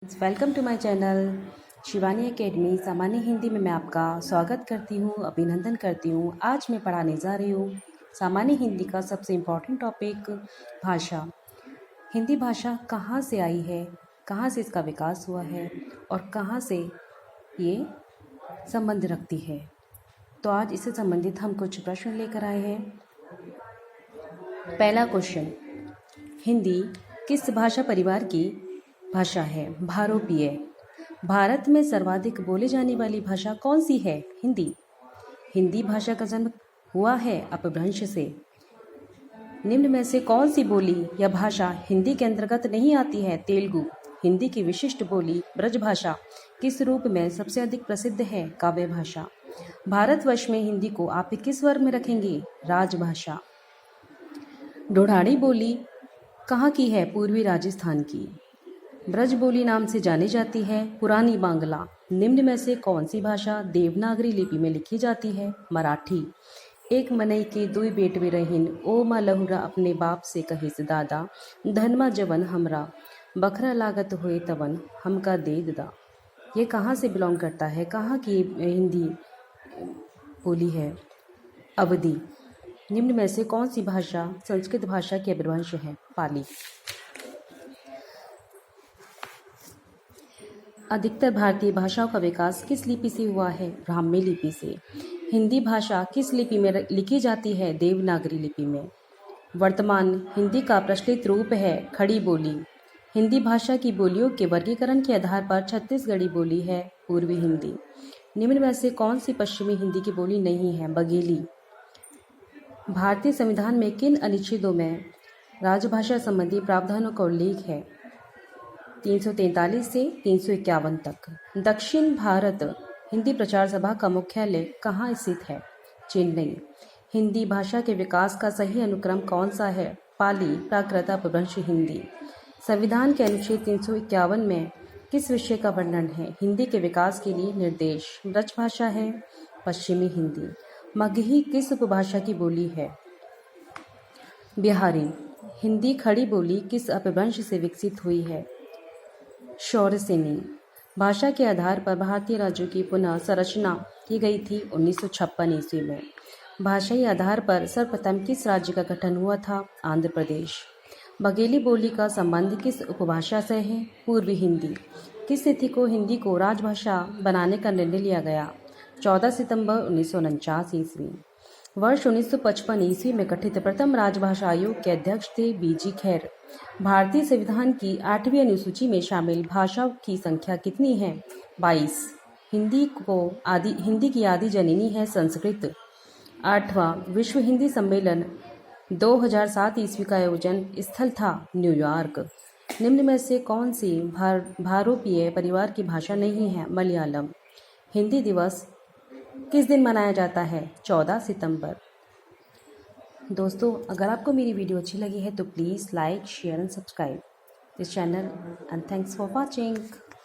Welcome to my channel Shivani academy सामान्य हिंदी में मैं आपका स्वागत करती हूँ, अभिनंदन करती हूँ। आज मैं पढ़ाने जा रही हूँ सामान्य हिंदी का सबसे इम्पोर्टेंट टॉपिक भाषा। हिंदी भाषा कहाँ से आई है, कहाँ से इसका विकास हुआ है और कहाँ से ये संबंध रखती है। तो आज इससे संबंधित हम कुछ प्रश्न लेकर आए हैं। पहला क्वेश्चन, हिंदी किस भाषा परिवार की भाषा है? भारोपीय। भारत में सर्वाधिक बोले जाने वाली भाषा कौन सी है? हिंदी। हिंदी भाषा का जन्म हुआ है अपभ्रंश से। निम्न में से कौन सी बोली या भाषा हिंदी के अंतर्गत नहीं आती है? तेलुगु। हिंदी की विशिष्ट बोली ब्रज भाषा किस रूप में सबसे अधिक प्रसिद्ध है? काव्य भाषा। भारतवर्ष में हिंदी को आप किस वर्ग में रखेंगे? राजभाषा। ढोढाड़ी बोली कहाँ की है? पूर्वी राजस्थान की। ब्रज बोली नाम से जानी जाती है पुरानी बांग्ला। निम्न में से कौन सी भाषा देवनागरी लिपि में लिखी जाती है? मराठी। एक मनई के दुई बेटवे रहीन, ओ माँ लहुरा अपने बाप से कहिस दादा, धनमा जवन हमरा बखरा लागत हुए तवन हमका दे दा। ये कहाँ से बिलोंग करता है? कहाँ की हिंदी बोली है? अवधी। निम्न में से कौन सी भाषा संस्कृत भाषा की अपभ्रंश है? पाली। अधिकतर भारतीय भाषाओं का विकास किस लिपि से हुआ है? ब्राह्मी लिपि से। हिंदी भाषा किस लिपि में लिखी जाती है? देवनागरी लिपि में। वर्तमान हिंदी का प्रचलित रूप है खड़ी बोली। हिंदी भाषा की बोलियों के वर्गीकरण के आधार पर छत्तीसगढ़ी बोली है पूर्वी हिंदी। निम्न में से कौन सी पश्चिमी हिंदी की बोली नहीं है? बघेली। भारतीय संविधान में किन अनुच्छेदों में राजभाषा संबंधी प्रावधानों का उल्लेख है? 343 से 351 तक। दक्षिण भारत हिंदी प्रचार सभा का मुख्यालय कहाँ स्थित है? चेन्नई। हिंदी भाषा के विकास का सही अनुक्रम कौन सा है? पाली, प्राकृत, अपभ्रंश, हिंदी। संविधान के अनुच्छेद 351 में किस विषय का वर्णन है? हिंदी के विकास के लिए निर्देश। ब्रज भाषा है पश्चिमी हिंदी। मगही किस उपभाषा की बोली है? बिहारी। हिंदी खड़ी बोली किस अपभ्रंश से विकसित हुई है? शौरसेनी। भाषा के आधार पर भारतीय राज्यों की पुनः संरचना की गई थी 1956 ईस्वी में। भाषाई आधार पर सर्वप्रथम किस राज्य का गठन हुआ था? आंध्र प्रदेश। बघेली बोली का संबंध किस उपभाषा से है? पूर्वी हिंदी। किस तिथि को हिंदी को राजभाषा बनाने का निर्णय लिया गया? 14 सितंबर 1949 ईस्वी। वर्ष 1955 ईस्वी में गठित प्रथम राजभाषा आयोग के अध्यक्ष थे बीजी खैर। भारतीय संविधान की 8वीं अनुसूची में शामिल भाषाओं की संख्या कितनी है? 22। हिंदी की आदि जननी है संस्कृत। 8वां विश्व हिंदी सम्मेलन 2007 ईस्वी का आयोजन स्थल था न्यूयॉर्क। निम्न में से कौन सी भारोपीय परिवार की भाषा नहीं है? मलयालम। हिंदी दिवस किस दिन मनाया जाता है? 14 सितंबर। दोस्तों, अगर आपको मेरी वीडियो अच्छी लगी है तो please like, share and subscribe this channel and thanks for watching.